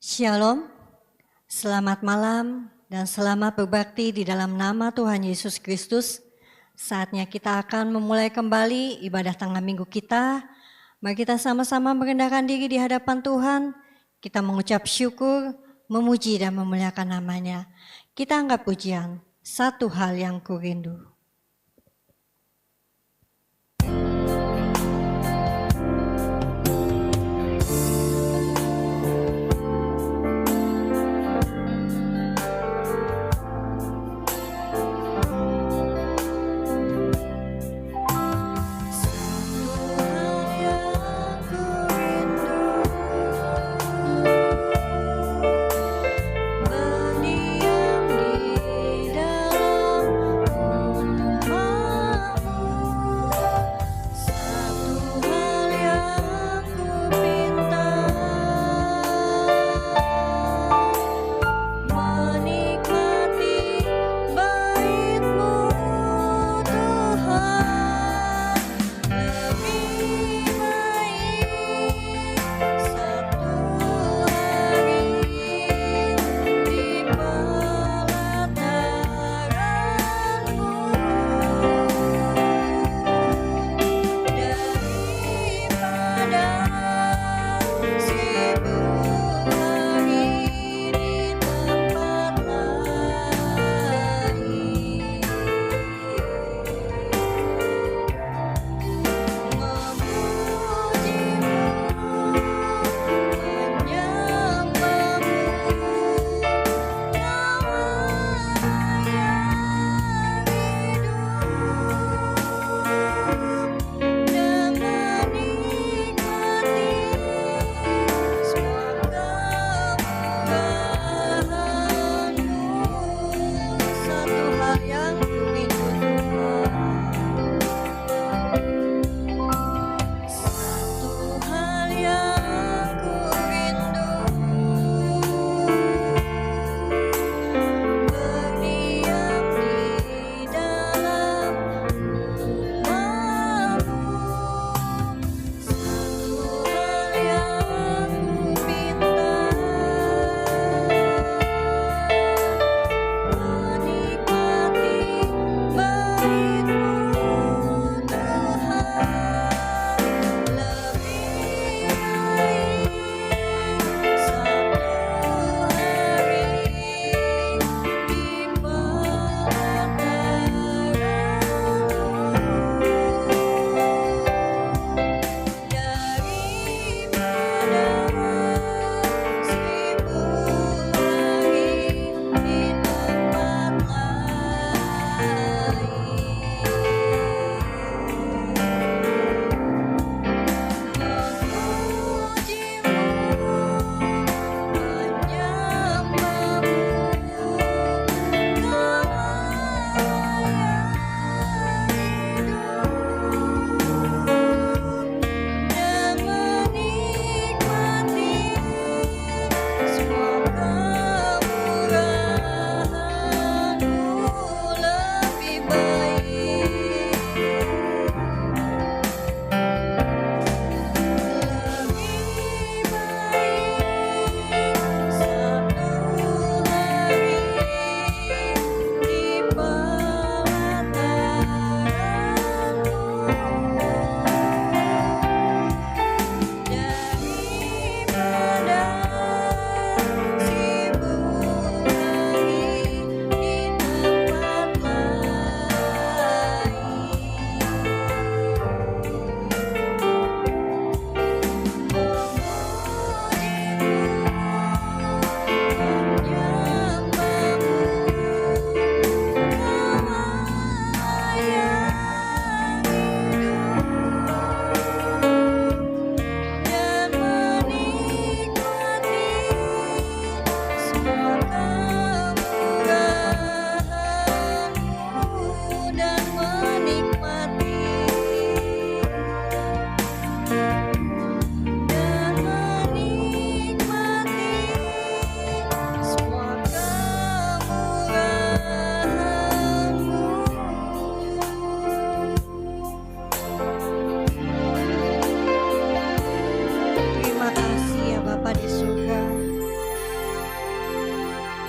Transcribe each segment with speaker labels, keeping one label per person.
Speaker 1: Shalom, selamat malam dan selamat berbakti di dalam nama Tuhan Yesus Kristus. Saatnya kita akan memulai kembali ibadah tengah minggu kita. Mari kita sama-sama merendahkan diri di hadapan Tuhan. Kita mengucap syukur, memuji dan memuliakan namanya. Kita anggap pujian, satu hal yang kurindu.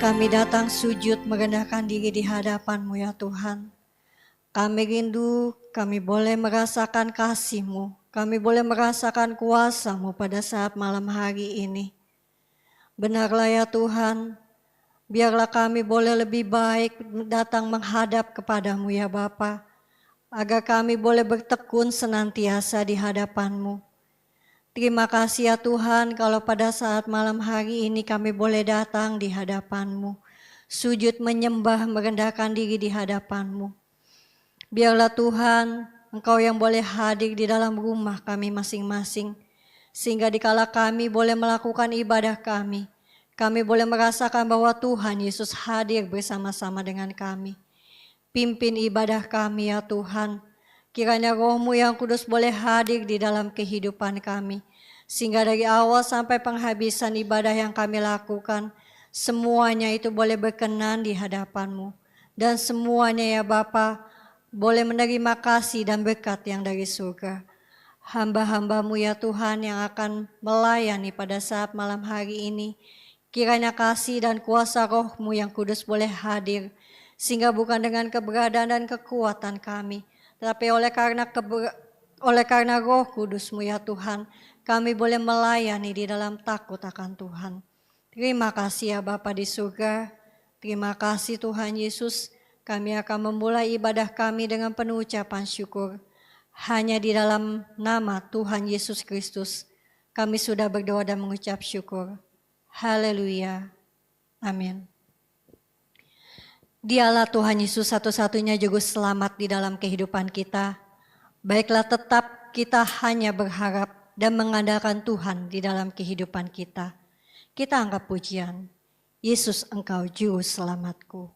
Speaker 1: kami datang sujud merendahkan diri di hadapan-Mu ya Tuhan. Kami rindu, kami boleh merasakan kasih-Mu, kami boleh merasakan kuasa-Mu pada saat malam hari ini. Benarlah ya Tuhan, biarlah kami boleh lebih baik datang menghadap kepada-Mu ya Bapa, agar kami boleh bertekun senantiasa di hadapan-Mu. Terima kasih ya Tuhan kalau pada saat malam hari ini kami boleh datang di hadapan-Mu, sujud menyembah merendahkan diri di hadapan-Mu. Biarlah Tuhan, Engkau yang boleh hadir di dalam rumah kami masing-masing, sehingga dikala kami boleh melakukan ibadah kami boleh merasakan bahwa Tuhan Yesus hadir bersama-sama dengan kami. Pimpin ibadah kami ya Tuhan, kiranya Roh-Mu yang kudus boleh hadir di dalam kehidupan kami, sehingga dari awal sampai penghabisan ibadah yang kami lakukan, semuanya itu boleh berkenan di hadapan-Mu. Dan semuanya ya Bapa, boleh menerima kasih dan berkat yang dari surga. Hamba-hamba-Mu ya Tuhan yang akan melayani pada saat malam hari ini, kiranya kasih dan kuasa Roh-Mu yang kudus boleh hadir, sehingga bukan dengan keberadaan dan kekuatan kami, tapi oleh karena Roh Kudus-Mu ya Tuhan, kami boleh melayani di dalam takut akan Tuhan. Terima kasih ya Bapa di surga, terima kasih Tuhan Yesus, kami akan memulai ibadah kami dengan penuh ucapan syukur. Hanya di dalam nama Tuhan Yesus Kristus, kami sudah berdoa dan mengucap syukur. Haleluya. Amin. Dialah Tuhan Yesus satu-satunya juru selamat di dalam kehidupan kita. Baiklah tetap kita hanya berharap dan mengandalkan Tuhan di dalam kehidupan kita. Kita angkat pujian, Yesus Engkau juru selamatku.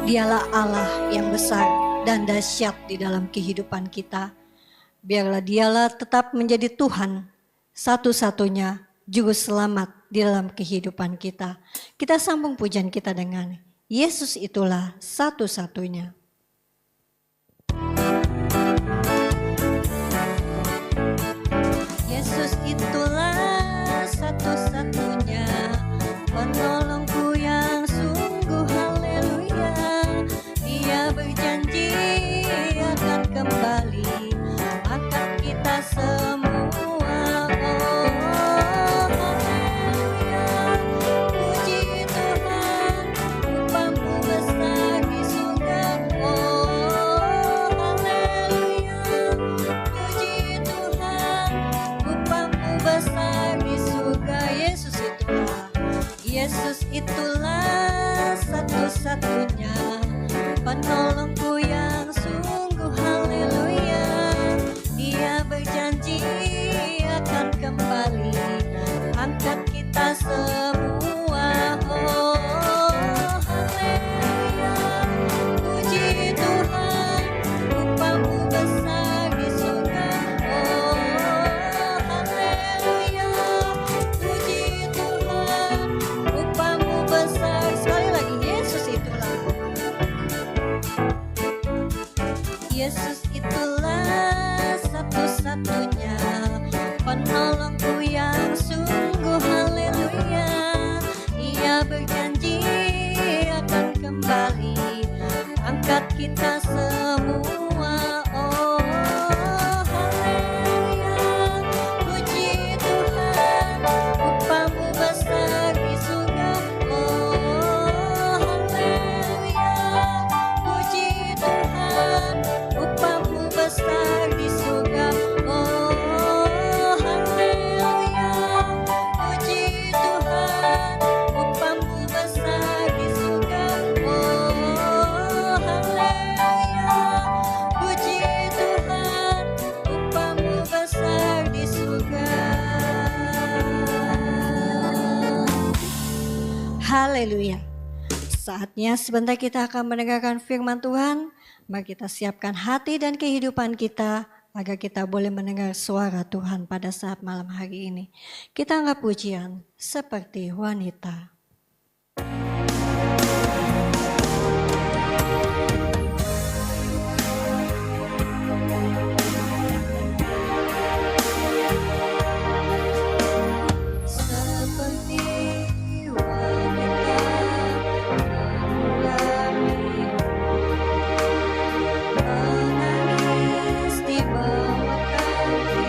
Speaker 1: Dialah Allah yang besar dan dahsyat di dalam kehidupan kita. Biarlah dialah tetap menjadi Tuhan satu-satunya juru selamat di dalam kehidupan kita. Kita sambung pujian kita dengan Yesus itulah satu-satunya. Yesus itulah satu-satunya penolongku yang sungguh haleluya. Dia berjanji akan kembali angkat kita semua. Yesus itulah satu-satunya penolongku yang sungguh haleluya. Dia berjanji akan kembali angkat kita semua. Oh haleluya, puji Tuhan, upahmu besar di surga. Oh haleluya, puji Tuhan, upahmu besar. Sekali lagi, Yesus itulah. Yesus itulah satu-satunya penolongku yang sungguh haleluya. Ia berjanji akan kembali angkat kita semua. Oh haleluya, puji Tuhan, upahmu besar di surga. Oh haleluya, puji Tuhan, upahmu besar di surga. Oh haleluya, puji Tuhan, upahmu besar di surga. Oh haleluya, puji Tuhan, upahmu besar di surga. Haleluya. Saatnya sebentar kita akan mendengarkan firman Tuhan. Mari kita siapkan hati dan kehidupan kita agar kita boleh mendengar suara Tuhan pada saat malam hari ini. Kita anggap pujian seperti wanita. Seperti wanita menangis di bawah kaki.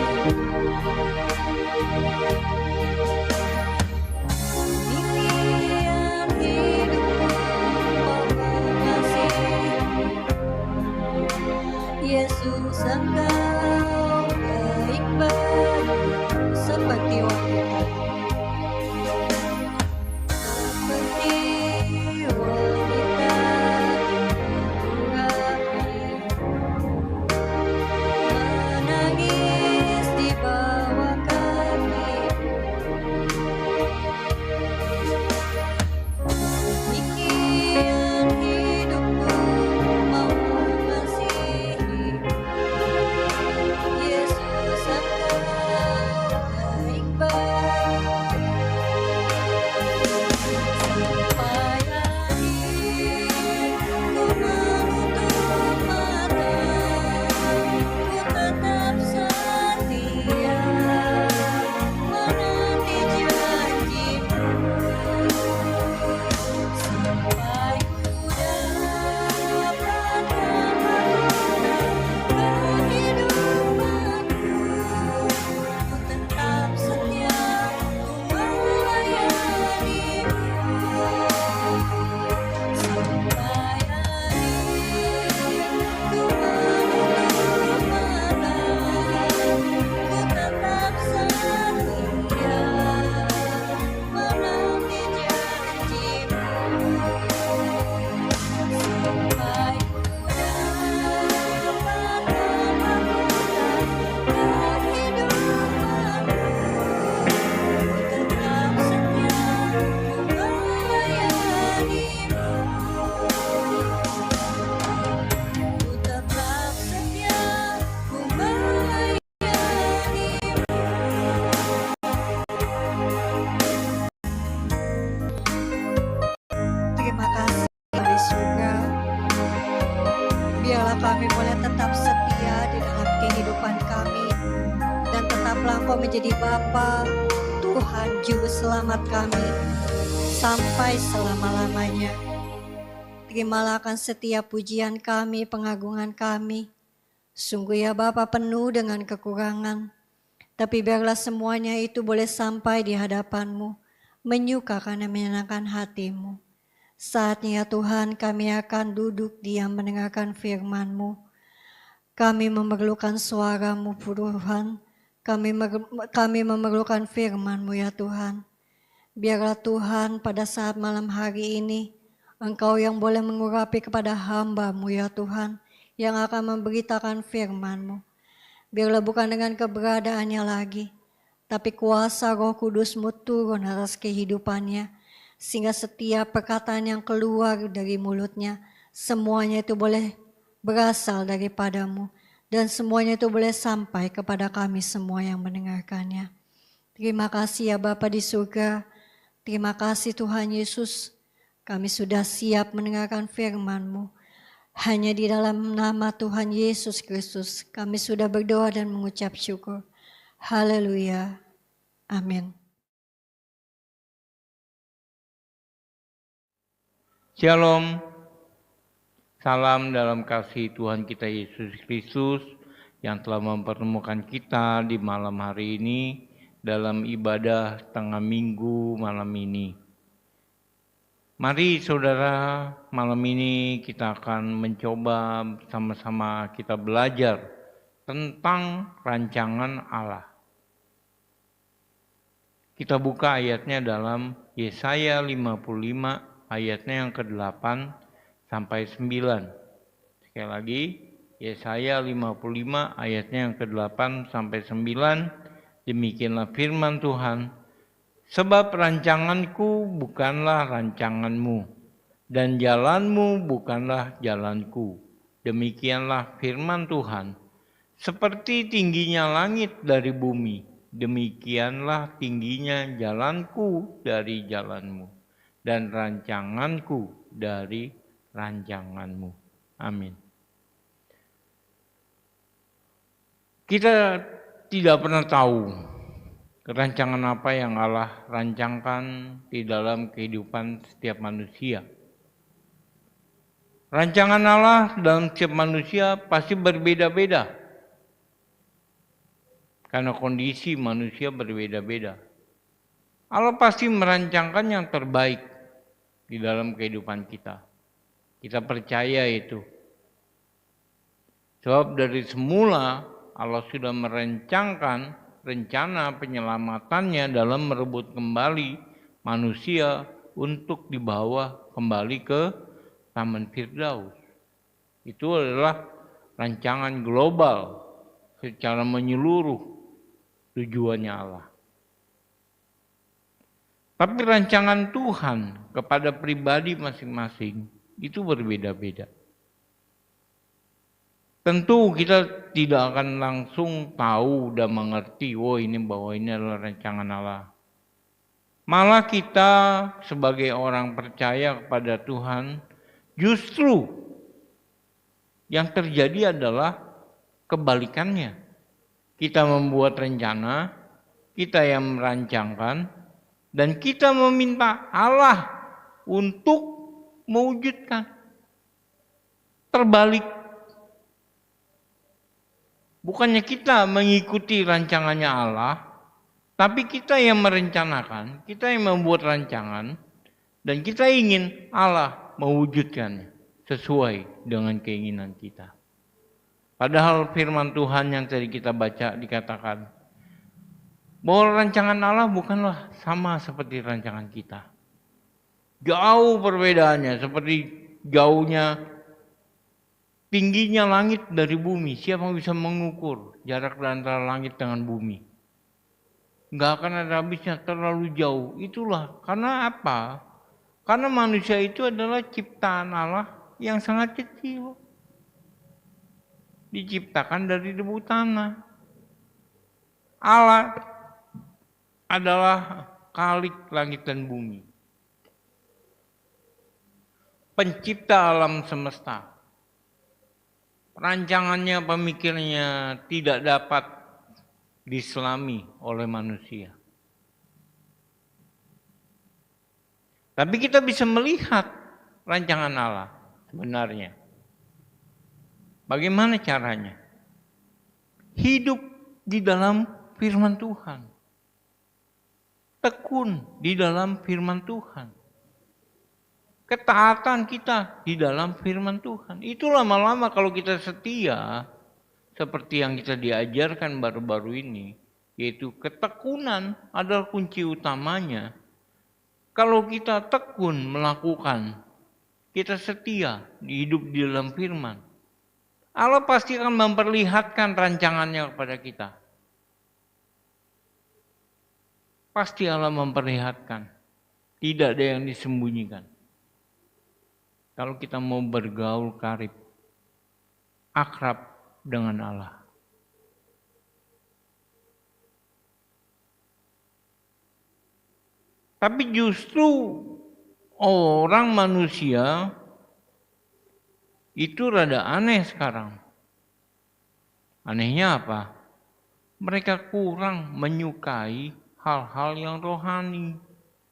Speaker 1: Engkau menjadi Bapa, Tuhan Juru Selamat kami, sampai selama-lamanya. Terimalah akan setiap pujian kami, pengagungan kami. Sungguh ya Bapa, penuh dengan kekurangan, tapi biarlah semuanya itu boleh sampai di hadapan-Mu, menyukakan dan menyenangkan hati-Mu. Saatnya ya Tuhan, kami akan duduk diam mendengarkan firman-Mu. Kami memerlukan suara-Mu Tuhan, kami memerlukan firman-Mu ya Tuhan. Biarlah Tuhan pada saat malam hari ini, Engkau yang boleh mengurapi kepada hamba-Mu ya Tuhan, yang akan memberitakan firman-Mu. Biarlah bukan dengan keberadaannya lagi, tapi kuasa Roh Kudus-Mu turun atas kehidupannya, sehingga setiap perkataan yang keluar dari mulutnya, semuanya itu boleh berasal daripada-Mu, dan semuanya itu boleh sampai kepada kami semua yang mendengarkannya. Terima kasih ya Bapa di surga. Terima kasih Tuhan Yesus, kami sudah siap mendengarkan firman-Mu. Hanya di dalam nama Tuhan Yesus Kristus kami sudah berdoa dan mengucap syukur. Haleluya. Amin.
Speaker 2: Shalom. Salam dalam kasih Tuhan kita Yesus Kristus yang telah mempertemukan kita di malam hari ini dalam ibadah tengah minggu malam ini. Mari saudara, malam ini kita akan mencoba sama-sama kita belajar tentang rancangan Allah. Kita buka ayatnya dalam Yesaya 55 ayatnya yang ke-8 sampai 9. Sekali lagi, Yesaya 55 ayatnya yang ke-8 sampai 9. Demikianlah firman Tuhan. Sebab rancanganku bukanlah rancanganmu, dan jalanmu bukanlah jalanku. Demikianlah firman Tuhan. Seperti tingginya langit dari bumi, demikianlah tingginya jalanku dari jalanmu, dan rancanganku dari rancanganmu. Amin. Kita tidak pernah tahu rancangan apa yang Allah rancangkan di dalam kehidupan setiap manusia. Rancangan Allah dalam setiap manusia pasti berbeda-beda. Karena kondisi manusia berbeda-beda. Allah pasti merancangkan yang terbaik di dalam kehidupan kita. Kita percaya itu. Sebab dari semula Allah sudah merancangkan rencana penyelamatannya dalam merebut kembali manusia untuk dibawa kembali ke Taman Firdaus. Itu adalah rancangan global secara menyeluruh tujuannya Allah. Tapi rancangan Tuhan kepada pribadi masing-masing itu berbeda-beda. Tentu kita tidak akan langsung tahu dan mengerti, bahwa ini adalah rancangan Allah. Malah kita sebagai orang percaya kepada Tuhan, justru yang terjadi adalah kebalikannya. Kita membuat rencana, kita yang merancangkan, dan kita meminta Allah untuk mewujudkan. Terbalik. Bukannya kita mengikuti rancangannya Allah, tapi kita yang merencanakan, kita yang membuat rancangan, dan kita ingin Allah mewujudkannya sesuai dengan keinginan kita. Padahal firman Tuhan yang tadi kita baca dikatakan bahwa rancangan Allah bukanlah sama seperti rancangan kita. Jauh perbedaannya, seperti jauhnya tingginya langit dari bumi. Siapa yang bisa mengukur jarak antara langit dengan bumi? Enggak akan ada habisnya, terlalu jauh. Itulah karena apa? Karena manusia itu adalah ciptaan Allah yang sangat kecil. Diciptakan dari debu tanah. Allah adalah Khalik langit dan bumi. Pencipta alam semesta. Rancangannya, pemikirannya tidak dapat diselami oleh manusia. Tapi kita bisa melihat rancangan Allah sebenarnya. Bagaimana caranya? Hidup di dalam firman Tuhan. Tekun di dalam firman Tuhan. Ketaatan kita di dalam firman Tuhan. Itu lama-lama kalau kita setia, seperti yang kita diajarkan baru-baru ini, yaitu ketekunan adalah kunci utamanya. Kalau kita tekun melakukan, kita setia hidup di dalam firman, Allah pasti akan memperlihatkan rancangannya kepada kita. Pasti Allah memperlihatkan. Tidak ada yang disembunyikan. Kalau kita mau bergaul karib, akrab dengan Allah. Tapi justru orang manusia itu rada aneh sekarang. Anehnya apa? Mereka kurang menyukai hal-hal yang rohani.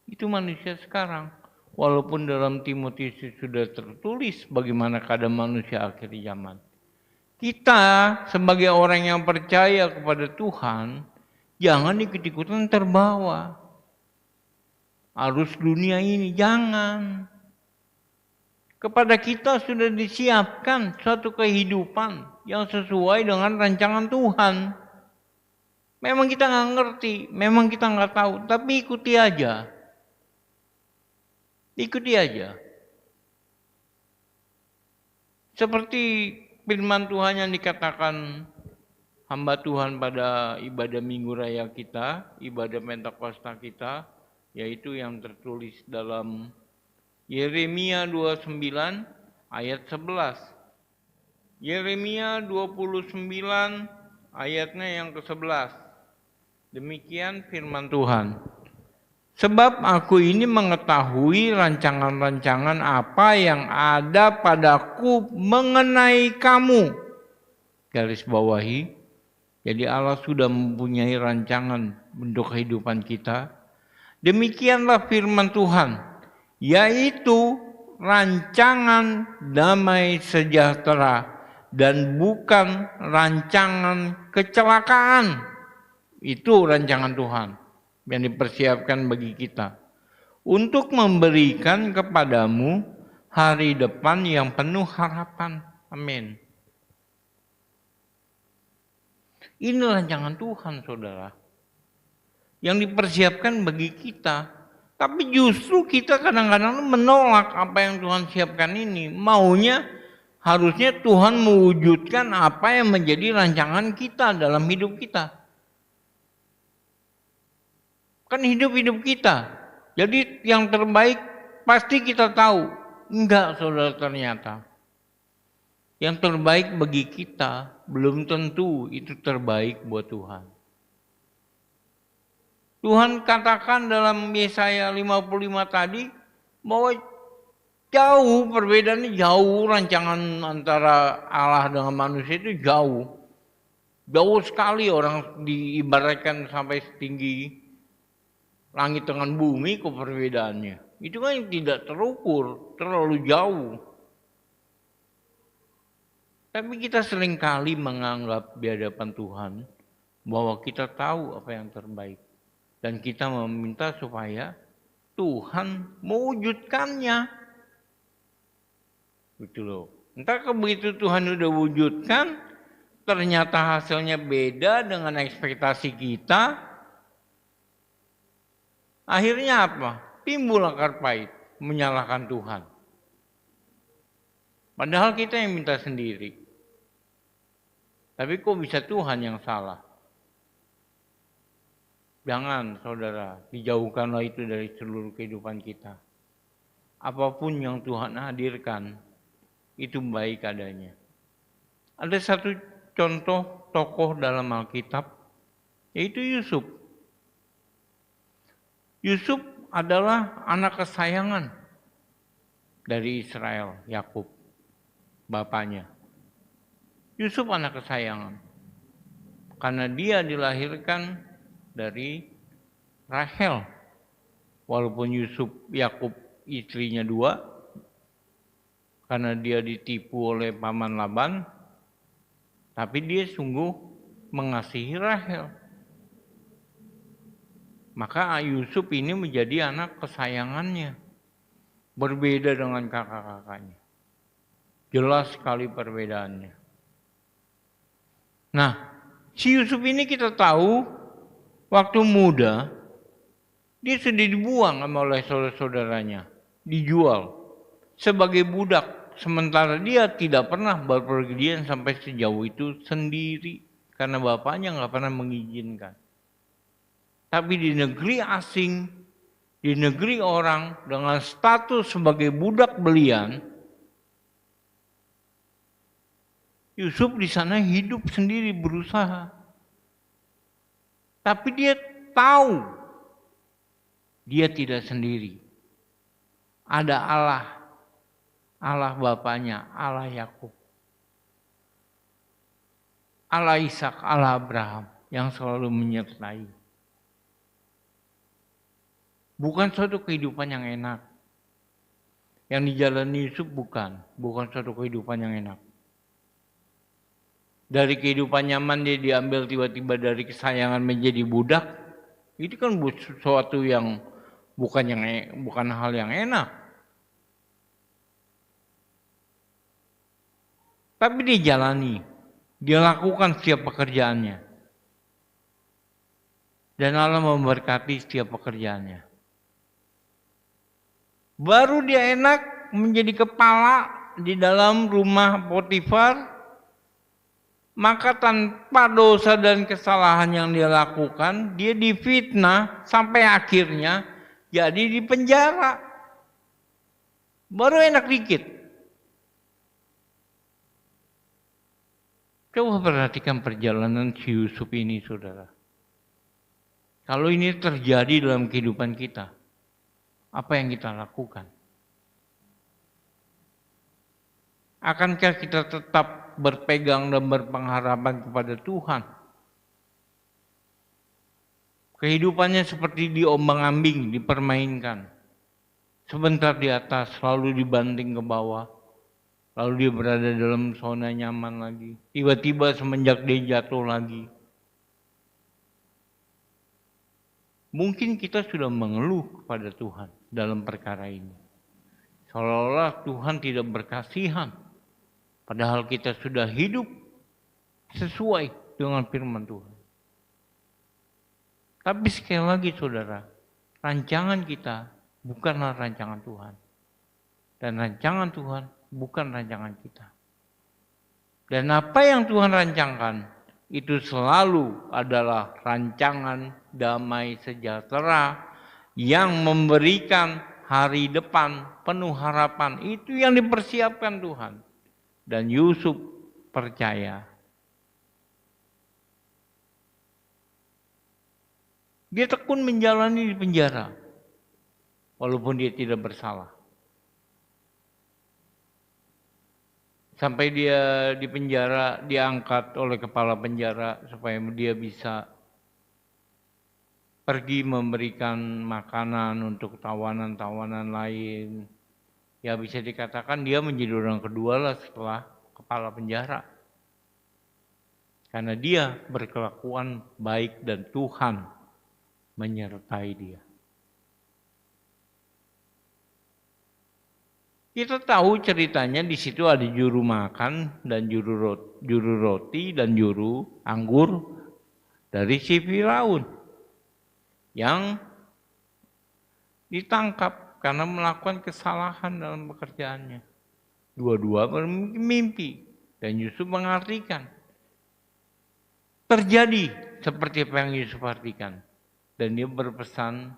Speaker 2: Itu manusia sekarang. Walaupun dalam Timotius sudah tertulis bagaimana keadaan manusia akhir zaman. Kita sebagai orang yang percaya kepada Tuhan, jangan ikut-ikutan terbawa. Arus dunia ini, jangan. Kepada kita sudah disiapkan suatu kehidupan yang sesuai dengan rancangan Tuhan. Memang kita nggak ngerti, memang kita nggak tahu, tapi ikuti aja. Ikuti aja. Seperti firman Tuhan yang dikatakan hamba Tuhan pada ibadah Minggu Raya kita, ibadah Pentakosta kita, yaitu yang tertulis dalam Yeremia 29 ayat 11. Yeremia 29 ayatnya yang ke-11. Demikian firman Tuhan. Sebab aku ini mengetahui rancangan-rancangan apa yang ada padaku mengenai kamu. Garis bawahi. Jadi Allah sudah mempunyai rancangan untuk kehidupan kita. Demikianlah firman Tuhan, yaitu rancangan damai sejahtera dan bukan rancangan kecelakaan. Itu rancangan Tuhan yang dipersiapkan bagi kita untuk memberikan kepadamu hari depan yang penuh harapan. Amin. Ini rancangan Tuhan, saudara, yang dipersiapkan bagi kita. Tapi justru kita kadang-kadang menolak apa yang Tuhan siapkan ini. Maunya harusnya Tuhan mewujudkan apa yang menjadi rancangan kita dalam hidup kita. Kan hidup-hidup kita. Jadi yang terbaik pasti kita tahu. Enggak, saudara, ternyata. Yang terbaik bagi kita belum tentu itu terbaik buat Tuhan. Tuhan katakan dalam Yesaya 55 tadi bahwa jauh perbedaannya, jauh rancangan antara Allah dengan manusia itu jauh. Jauh sekali, orang diibaratkan sampai setinggi langit dengan bumi kok perbedaannya. Itu kan tidak terukur, terlalu jauh. Tapi kita seringkali menganggap di hadapan Tuhan bahwa kita tahu apa yang terbaik. Dan kita meminta supaya Tuhan mewujudkannya. Gitu loh. Entah begitu Tuhan udah wujudkan, ternyata hasilnya beda dengan ekspektasi kita. Akhirnya apa? Timbul akar pahit, menyalahkan Tuhan. Padahal kita yang minta sendiri. Tapi kok bisa Tuhan yang salah? Jangan, saudara, dijauhkanlah itu dari seluruh kehidupan kita. Apapun yang Tuhan hadirkan, itu baik adanya. Ada satu contoh tokoh dalam Alkitab, yaitu Yusuf. Yusuf adalah anak kesayangan dari Israel, Yakub, bapaknya. Yusuf anak kesayangan. karena dia dilahirkan dari Rahel. Walaupun Yakub istrinya 2, karena dia ditipu oleh paman Laban, tapi dia sungguh mengasihi Rahel. Maka Yusuf ini menjadi anak kesayangannya. Berbeda dengan kakak-kakaknya. Jelas sekali perbedaannya. Nah, si Yusuf ini kita tahu waktu muda dia sudah dibuang oleh saudara-saudaranya, dijual sebagai budak. Sementara dia tidak pernah berpergian sampai sejauh itu sendiri karena bapaknya nggak pernah mengizinkan. Tapi di negeri asing, di negeri orang dengan status sebagai budak belian, Yusuf di sana hidup sendiri berusaha. Tapi dia tahu dia tidak sendiri. Ada Allah, Allah bapaknya, Allah Yakub, Allah Ishak, Allah Abraham yang selalu menyertai. Bukan suatu kehidupan yang enak. Yang dijalani Yusuf bukan suatu kehidupan yang enak. Dari kehidupan nyaman dia diambil tiba-tiba dari kesayangan menjadi budak. Itu kan sesuatu yang bukan hal yang enak. Tapi dia jalani, dia lakukan setiap pekerjaannya. Dan Allah memberkati setiap pekerjaannya. Baru dia enak menjadi kepala di dalam rumah Potifar, maka tanpa dosa dan kesalahan yang dia lakukan, dia difitnah sampai akhirnya jadi di penjara. Baru enak dikit. Coba perhatikan perjalanan si Yusuf ini, saudara. Kalau ini terjadi dalam kehidupan kita, apa yang kita lakukan? Akankah kita tetap berpegang dan berpengharapan kepada Tuhan? Kehidupannya seperti diombang-ambing, dipermainkan. Sebentar di atas, lalu dibanting ke bawah. Lalu dia berada dalam zona nyaman lagi. Tiba-tiba semenjak dia jatuh lagi. Mungkin kita sudah mengeluh kepada Tuhan dalam perkara ini. Seolah-olah Tuhan tidak berkasihan. Padahal kita sudah hidup sesuai dengan firman Tuhan. Tapi sekali lagi saudara, rancangan kita bukanlah rancangan Tuhan. Dan rancangan Tuhan bukan rancangan kita. Dan apa yang Tuhan rancangkan itu selalu adalah rancangan damai sejahtera yang memberikan hari depan penuh harapan. Itu yang dipersiapkan Tuhan. Dan Yusuf percaya. Dia tekun menjalani di penjara. Walaupun dia tidak bersalah. Sampai dia di penjara, diangkat oleh kepala penjara supaya dia bisa pergi memberikan makanan untuk tawanan-tawanan lain. Ya bisa dikatakan dia menjadi orang kedua lah setelah kepala penjara. Karena dia berkelakuan baik dan Tuhan menyertai dia. Kita tahu ceritanya di situ ada juru makan dan juru roti dan juru anggur dari si Firaun yang ditangkap karena melakukan kesalahan dalam pekerjaannya. Dua-dua bermimpi dan Yusuf mengartikan. Terjadi seperti apa yang Yusuf artikan dan dia berpesan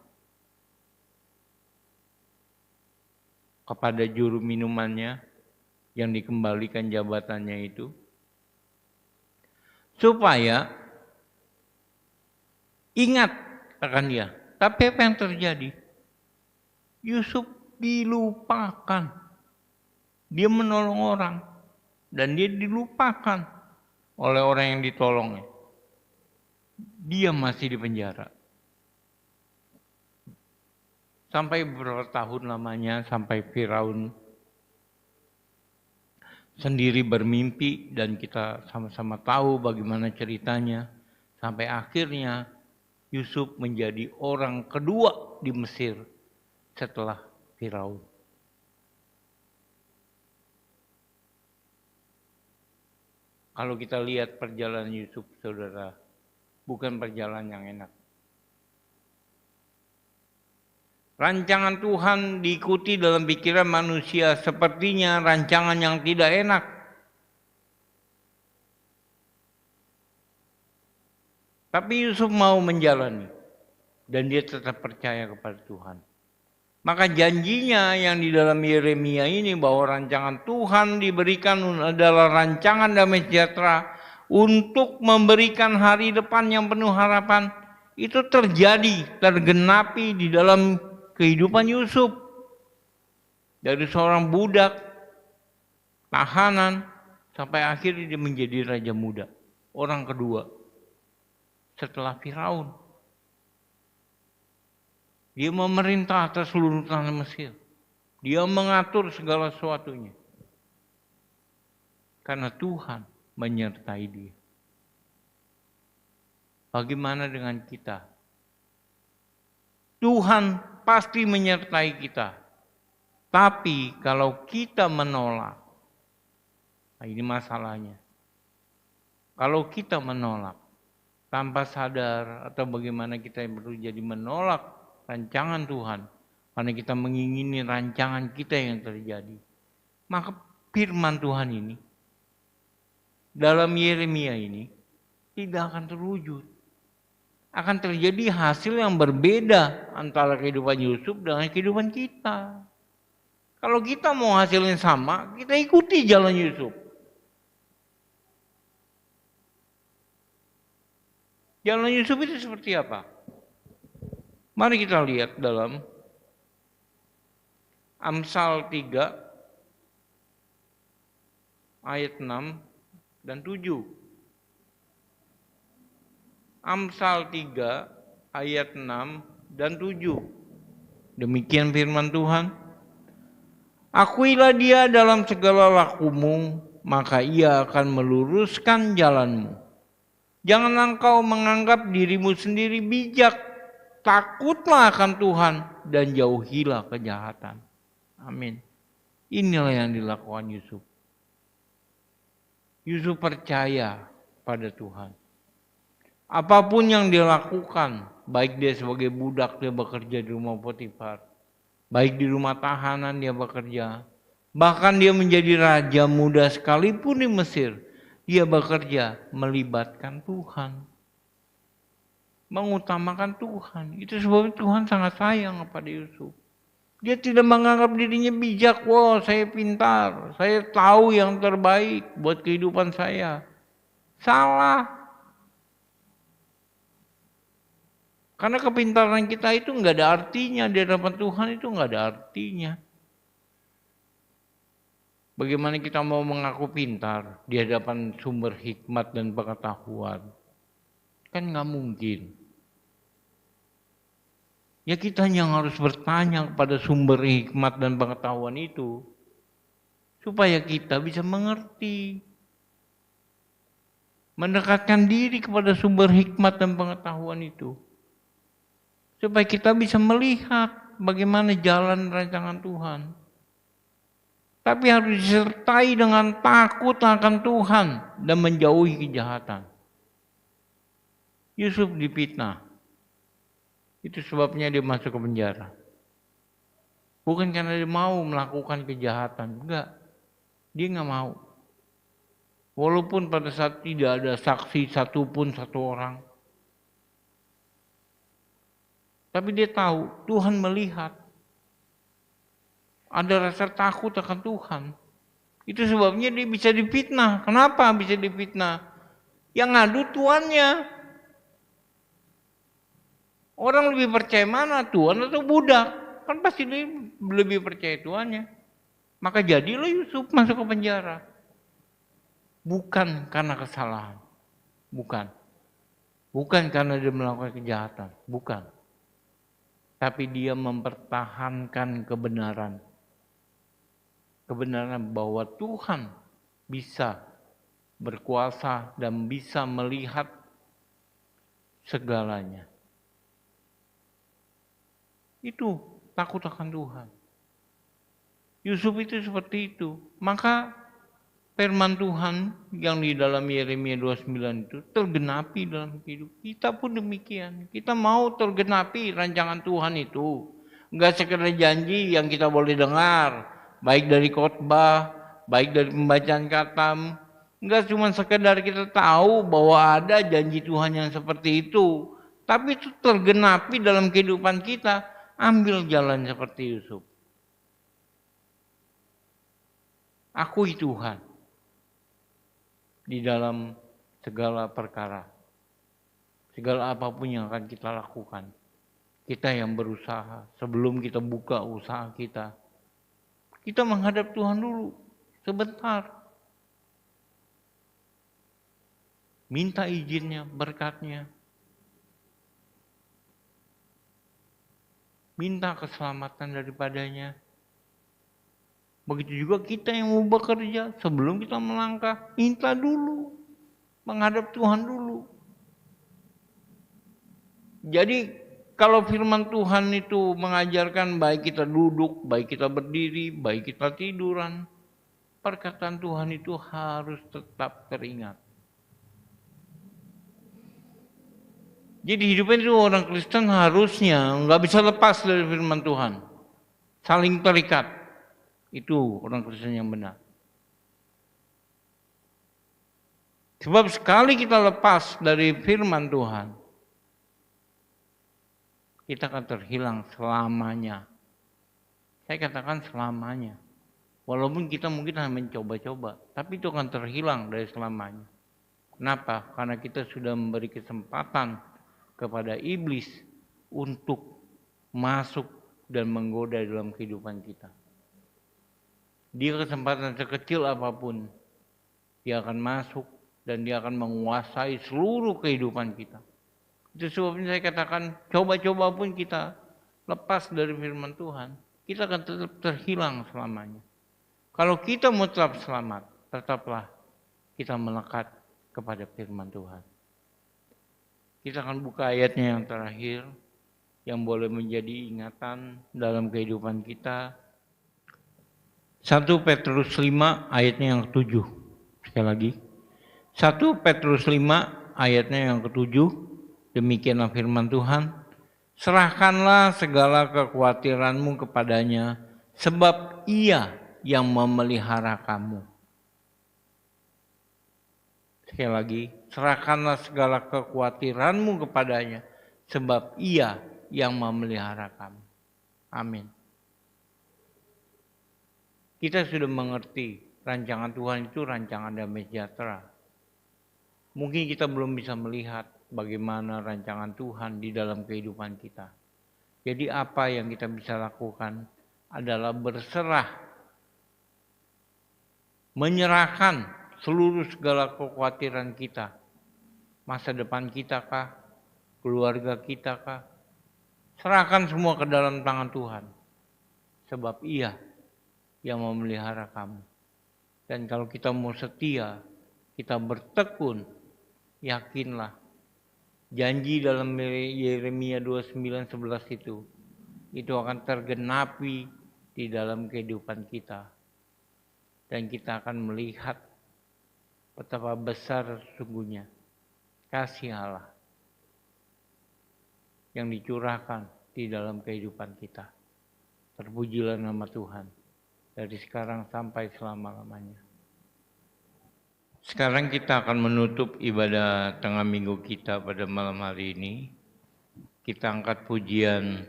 Speaker 2: kepada juru minumannya yang dikembalikan jabatannya itu supaya ingat akan dia. Tapi apa yang terjadi? Yusuf dilupakan. Dia menolong orang dan dia dilupakan oleh orang yang ditolongnya. dia masih di penjara. Sampai beberapa tahun lamanya, sampai Firaun sendiri bermimpi dan kita sama-sama tahu bagaimana ceritanya. Sampai akhirnya Yusuf menjadi orang kedua di Mesir setelah Firaun. Kalau kita lihat perjalanan Yusuf, saudara, bukan perjalanan yang enak. Rancangan Tuhan diikuti dalam pikiran manusia sepertinya rancangan yang tidak enak. Tapi Yusuf mau menjalani dan dia tetap percaya kepada Tuhan. Maka janjinya yang di dalam Yeremia ini bahwa rancangan Tuhan diberikan adalah rancangan damai sejahtera untuk memberikan hari depan yang penuh harapan, itu terjadi, tergenapi di dalam kehidupan Yusuf. Dari seorang budak, tahanan, sampai akhirnya dia menjadi raja muda. Orang kedua setelah Firaun. Dia memerintah atas seluruh tanah Mesir. Dia mengatur segala sesuatunya. Karena Tuhan menyertai dia. Bagaimana dengan kita? Tuhan pasti menyertai kita. Tapi kalau kita menolak, nah ini masalahnya. Kalau kita menolak tanpa sadar atau bagaimana kita yang perlu jadi menolak rancangan Tuhan, karena kita mengingini rancangan kita yang terjadi, maka firman Tuhan ini dalam Yeremia ini tidak akan terwujud. Akan terjadi hasil yang berbeda antara kehidupan Yusuf dengan kehidupan kita. Kalau kita mau hasilnya sama, kita ikuti jalan Yusuf. Jalan Yusuf itu seperti apa? Mari kita lihat dalam Amsal 3 ayat 6 dan 7. Amsal 3 ayat 6 dan 7. Demikian firman Tuhan. Akuilah dia dalam segala lakumu, maka ia akan meluruskan jalanmu. Jangan engkau menganggap dirimu sendiri bijak. Takutlah akan Tuhan dan jauhilah kejahatan. Amin. Inilah yang dilakukan Yusuf. Yusuf percaya pada Tuhan. Apapun yang dia lakukan, baik dia sebagai budak dia bekerja di rumah Potifar, baik di rumah tahanan dia bekerja, bahkan dia menjadi raja muda sekalipun di Mesir, dia bekerja melibatkan Tuhan. Mengutamakan Tuhan. Itu sebabnya Tuhan sangat sayang kepada Yusuf. Dia tidak menganggap dirinya bijak. Wah, saya pintar. Saya tahu yang terbaik buat kehidupan saya. Salah. Karena kepintaran kita itu nggak ada artinya. Di hadapan Tuhan itu nggak ada artinya. Bagaimana kita mau mengaku pintar di hadapan sumber hikmat dan pengetahuan? Kan nggak mungkin. Ya kita yang harus bertanya kepada sumber hikmat dan pengetahuan itu. Supaya kita bisa mengerti. Mendekatkan diri kepada sumber hikmat dan pengetahuan itu. Supaya kita bisa melihat bagaimana jalan rancangan Tuhan. Tapi harus disertai dengan takut akan Tuhan dan menjauhi kejahatan. Yusuf difitnah. Itu sebabnya dia masuk ke penjara. Bukan karena dia mau melakukan kejahatan. Enggak. Dia nggak mau. Walaupun pada saat tidak ada saksi satupun satu orang. Tapi dia tahu Tuhan melihat. Ada rasa takut akan Tuhan. Itu sebabnya dia bisa difitnah. Kenapa bisa difitnah? Yang ngadu tuannya. Orang lebih percaya mana, tuan atau budak? Kan pasti dia lebih percaya tuannya. Maka jadilah Yusuf masuk ke penjara. Bukan karena kesalahan. Bukan. Bukan karena dia melakukan kejahatan, bukan. Tapi dia mempertahankan kebenaran. Kebenaran bahwa Tuhan bisa berkuasa dan bisa melihat segalanya. Itu takut akan Tuhan. Yusuf itu seperti itu. Maka firman Tuhan yang di dalam Yeremia 29 itu tergenapi dalam hidup kita pun demikian. Kita mau tergenapi rancangan Tuhan itu. Enggak sekedar janji yang kita boleh dengar, baik dari khotbah, baik dari pembacaan khatam. Enggak cuma sekedar kita tahu bahwa ada janji Tuhan yang seperti itu, tapi itu tergenapi dalam kehidupan kita. Ambil jalan seperti Yusuf. Akui Tuhan di dalam segala perkara. Segala apapun yang akan kita lakukan. Kita yang berusaha, sebelum kita buka usaha kita, kita menghadap Tuhan dulu, sebentar. Minta izinnya, berkatnya. Minta keselamatan daripadanya. Begitu juga kita yang mau bekerja, sebelum kita melangkah, minta dulu. Menghadap Tuhan dulu. Jadi kalau firman Tuhan itu mengajarkan baik kita duduk, baik kita berdiri, baik kita tiduran, perkataan Tuhan itu harus tetap teringat. Jadi hidupnya itu orang Kristen harusnya nggak bisa lepas dari firman Tuhan. Saling terikat. Itu orang Kristen yang benar. Sebab sekali kita lepas dari firman Tuhan, kita akan terhilang selamanya. Saya katakan selamanya. Walaupun kita mungkin hanya mencoba-coba, tapi itu akan terhilang dari selamanya. Kenapa? Karena kita sudah memberi kesempatan kepada iblis untuk masuk dan menggoda dalam kehidupan kita. Dia kesempatan sekecil apapun, dia akan masuk dan dia akan menguasai seluruh kehidupan kita. Itu sebabnya saya katakan, coba-coba pun kita lepas dari firman Tuhan, kita akan tetap terhilang selamanya. Kalau kita mau tetap selamat, tetaplah kita melekat kepada firman Tuhan. Kita akan buka ayatnya yang terakhir, yang boleh menjadi ingatan dalam kehidupan kita. 1 Petrus 5 ayatnya yang ke-7. Sekali lagi. 1 Petrus 5 ayatnya yang ke-7. Demikianlah firman Tuhan. Serahkanlah segala kekhawatiranmu kepadanya, sebab Ia yang memelihara kamu. Sekali lagi, serahkanlah segala kekhawatiranmu kepadanya, sebab Ia yang memelihara kamu. Amin. Kita sudah mengerti rancangan Tuhan itu rancangan damai sejahtera. Mungkin kita belum bisa melihat bagaimana rancangan Tuhan di dalam kehidupan kita. Jadi apa yang kita bisa lakukan adalah berserah, menyerahkan seluruh segala kekhawatiran kita. Masa depan kita kah? Keluarga kita kah? Serahkan semua ke dalam tangan Tuhan. Sebab Ia yang memelihara kamu. Dan kalau kita mau setia, kita bertekun, yakinlah. Janji dalam Yeremia 29:11 itu akan tergenapi di dalam kehidupan kita. Dan kita akan melihat betapa besar sesungguhnya kasih Allah yang dicurahkan di dalam kehidupan kita. Terpujilah nama Tuhan dari sekarang sampai selama-lamanya. Sekarang kita akan menutup ibadah tengah minggu kita pada malam hari ini. Kita angkat pujian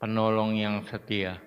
Speaker 2: Penolong yang Setia.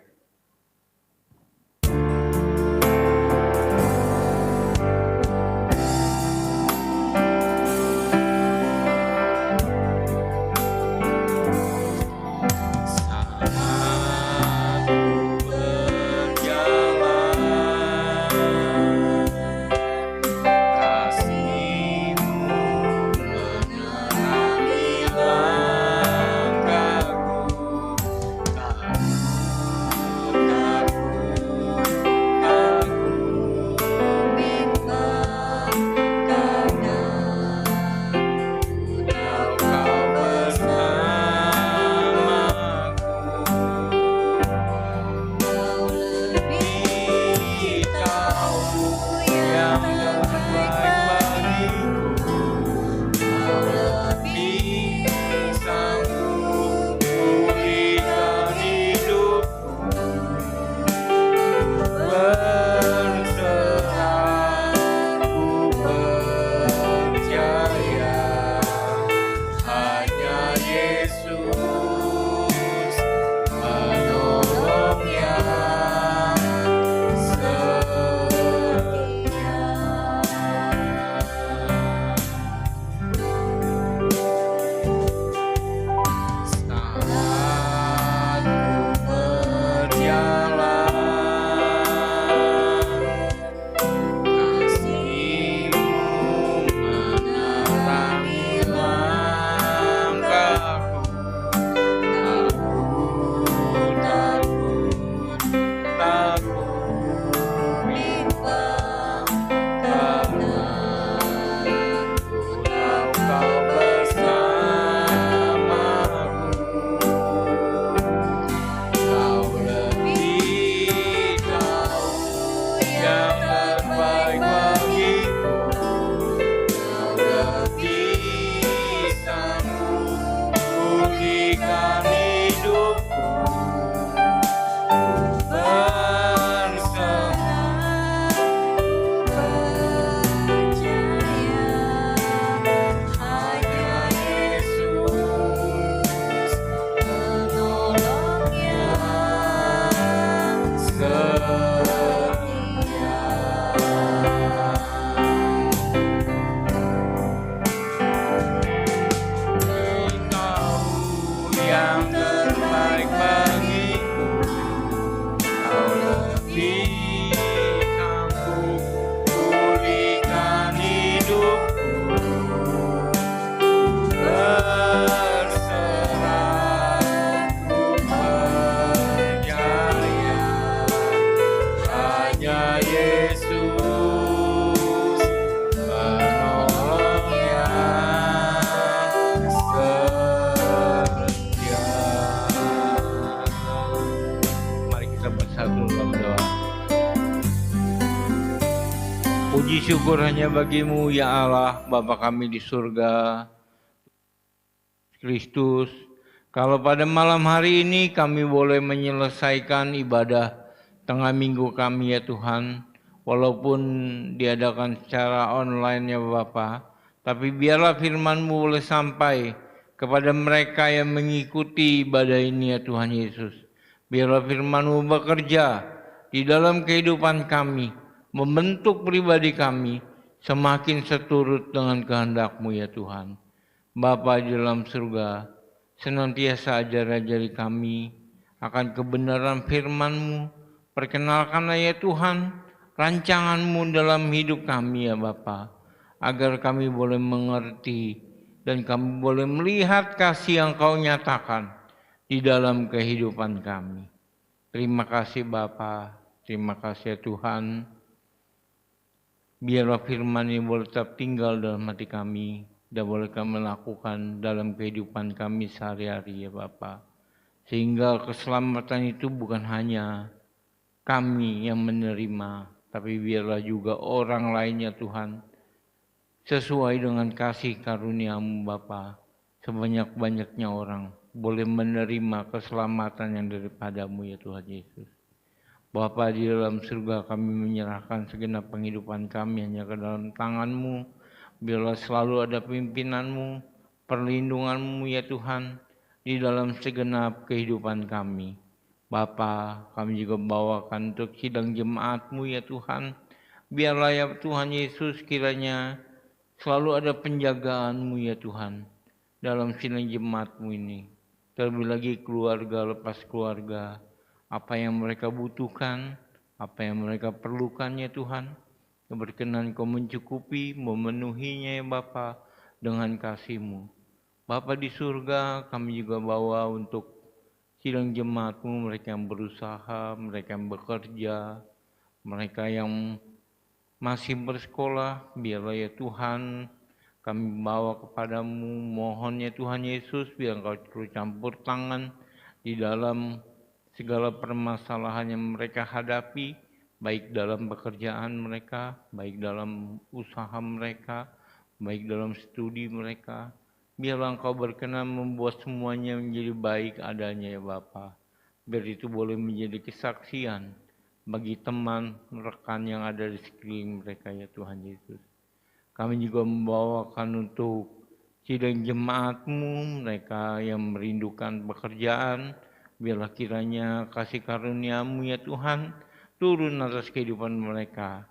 Speaker 2: Puji syukur hanya bagimu ya Allah, Bapa kami di surga, Kristus. Kalau pada malam hari ini kami boleh menyelesaikan ibadah tengah minggu kami ya Tuhan, walaupun diadakan secara online ya Bapa, tapi biarlah firman-Mu boleh sampai kepada mereka yang mengikuti ibadah ini ya Tuhan Yesus. Biarlah firman-Mu bekerja di dalam kehidupan kami, membentuk pribadi kami semakin seturut dengan kehendak-Mu ya Tuhan. Bapa di dalam surga, senantiasa ajar-ajari kami akan kebenaran firman-Mu. Perkenalkanlah ya Tuhan rancangan-Mu dalam hidup kami ya Bapa, agar kami boleh mengerti dan kami boleh melihat kasih yang Kau nyatakan di dalam kehidupan kami. Terima kasih Bapa, terima kasih ya Tuhan. Biarlah firman ini boleh tetap tinggal dalam hati kami dan boleh kami lakukan dalam kehidupan kami sehari-hari ya Bapa. Sehingga keselamatan itu bukan hanya kami yang menerima, tapi biarlah juga orang lainnya Tuhan. Sesuai dengan kasih karunia-Mu Bapa, sebanyak-banyaknya orang boleh menerima keselamatan yang daripada-Mu ya Tuhan Yesus. Bapa di dalam surga, kami menyerahkan segenap penghidupan kami hanya ke dalam tangan-Mu. Biarlah selalu ada pimpinan-Mu, perlindungan-Mu ya Tuhan, di dalam segenap kehidupan kami. Bapa, kami juga bawakan untuk sidang jemaat-Mu ya Tuhan. Biarlah ya Tuhan Yesus kiranya selalu ada penjagaan-Mu ya Tuhan dalam sidang jemaat-Mu ini. Terlebih lagi keluarga lepas keluarga, apa yang mereka butuhkan, apa yang mereka perlukan ya Tuhan. Berkenan Kau mencukupi, memenuhinya ya Bapa dengan kasih-Mu. Bapa di surga, kami juga bawa untuk sidang jemaat-Mu, mereka yang berusaha, mereka yang bekerja, mereka yang masih bersekolah, biarlah ya Tuhan kami bawa kepadamu, mohon ya Tuhan Yesus, biar Kau terus campur tangan di dalam segala permasalahan yang mereka hadapi, baik dalam pekerjaan mereka, baik dalam usaha mereka, baik dalam studi mereka. Biarlah Engkau berkenan membuat semuanya menjadi baik adanya ya Bapa. Biar itu boleh menjadi kesaksian bagi teman, rekan yang ada di sekeliling mereka ya Tuhan Yesus. Kami juga membawakan untuk sidang jemaat-Mu, mereka yang merindukan pekerjaan. Biarlah kiranya kasih karunia-Mu ya Tuhan turun atas kehidupan mereka.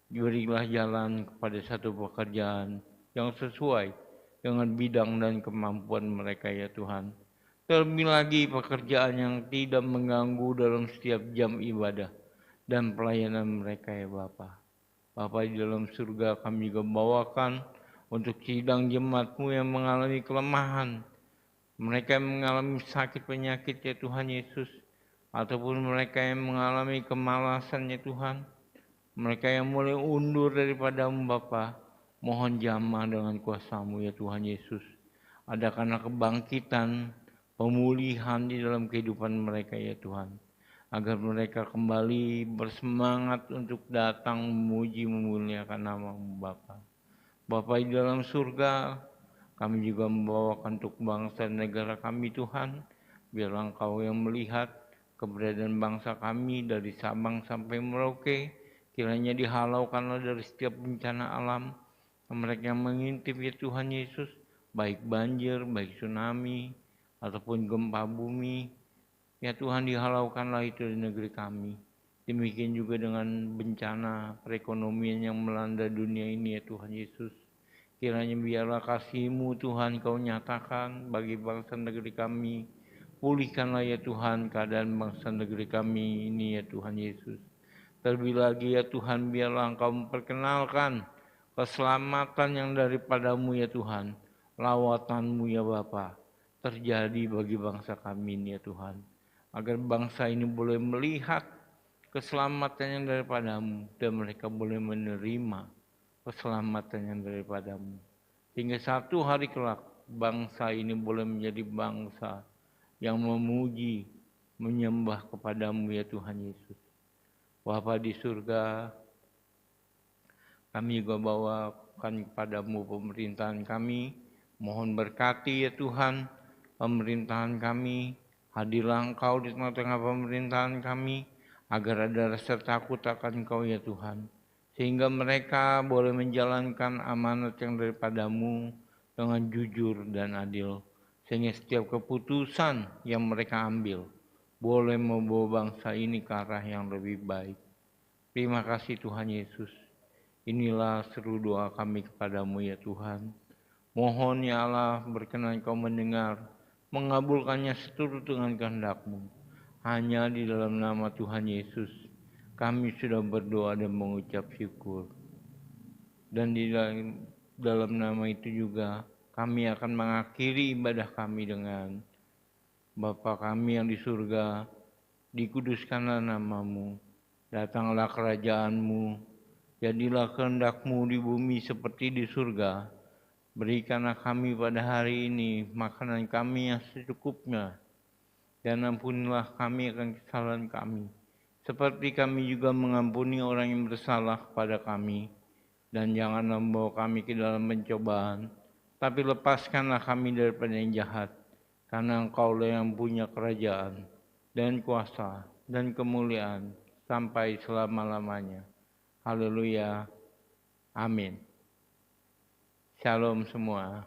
Speaker 2: Berilah jalan kepada satu pekerjaan yang sesuai dengan bidang dan kemampuan mereka ya Tuhan. Terlebih lagi pekerjaan yang tidak mengganggu dalam setiap jam ibadah dan pelayanan mereka ya Bapa. Bapa di dalam surga, kami juga bawakan untuk sidang jemaat-Mu yang mengalami kelemahan, mereka yang mengalami sakit penyakit ya Tuhan Yesus, ataupun mereka yang mengalami kemalasan ya Tuhan, mereka yang mulai undur daripada-Mu Bapa, mohon jamah dengan kuasa-Mu ya Tuhan Yesus. Adakanlah kebangkitan, pemulihan di dalam kehidupan mereka ya Tuhan, agar mereka kembali bersemangat untuk datang memuji memuliakan nama-Mu Bapa. Bapa di dalam surga, kami juga membawakan untuk bangsa dan negara kami Tuhan. Biarlah Engkau yang melihat keberadaan bangsa kami dari Sabang sampai Merauke. Kiranya dihalaukanlah dari setiap bencana alam. Mereka yang mengintip ya Tuhan Yesus, baik banjir, baik tsunami, ataupun gempa bumi. Ya Tuhan, dihalaukanlah itu di negeri kami. Demikian juga dengan bencana perekonomian yang melanda dunia ini ya Tuhan Yesus. Kiranya biarlah kasih-Mu Tuhan Kau nyatakan bagi bangsa negeri kami. Pulihkanlah ya Tuhan keadaan bangsa negeri kami ini ya Tuhan Yesus. Terlebih lagi ya Tuhan, biarlah Engkau memperkenalkan keselamatan yang daripada-Mu ya Tuhan. Lawatan-Mu ya Bapa terjadi bagi bangsa kami ini ya Tuhan. Agar bangsa ini boleh melihat keselamatan yang daripada-Mu dan mereka boleh menerima keselamatan yang daripada-Mu. Hingga satu hari kelak bangsa ini boleh menjadi bangsa yang memuji, menyembah kepada-Mu ya Tuhan Yesus. Bapa di surga, Kami juga bawakan kepadamu pemerintahan kami. Mohon berkati ya Tuhan pemerintahan kami. Hadirlah Engkau di tengah-tengah pemerintahan kami, agar ada rasa takut akan Engkau ya Tuhan. Sehingga mereka boleh menjalankan amanat yang daripadamu dengan jujur dan adil. Sehingga setiap keputusan yang mereka ambil boleh membawa bangsa ini ke arah yang lebih baik. Terima kasih Tuhan Yesus. Inilah seru doa kami kepadamu ya Tuhan. Mohon ya Allah berkenan Kau mendengar, mengabulkannya seturut dengan kehendak-Mu. Hanya di dalam nama Tuhan Yesus kami sudah berdoa dan mengucap syukur. Dan di dalam nama itu juga kami akan mengakhiri ibadah kami dengan Bapa kami yang di surga, dikuduskanlah nama-Mu, datanglah kerajaan-Mu, jadilah kehendak-Mu di bumi seperti di surga. Berikanlah kami pada hari ini makanan kami yang secukupnya, dan ampunilah kami akan kesalahan kami, seperti kami juga mengampuni orang yang bersalah kepada kami. Dan janganlah membawa kami ke dalam pencobaan, tapi lepaskanlah kami daripada yang jahat. Karena Engkaulah yang punya kerajaan, dan kuasa, dan kemuliaan, sampai selama-lamanya. Haleluya. Amin. Shalom semua.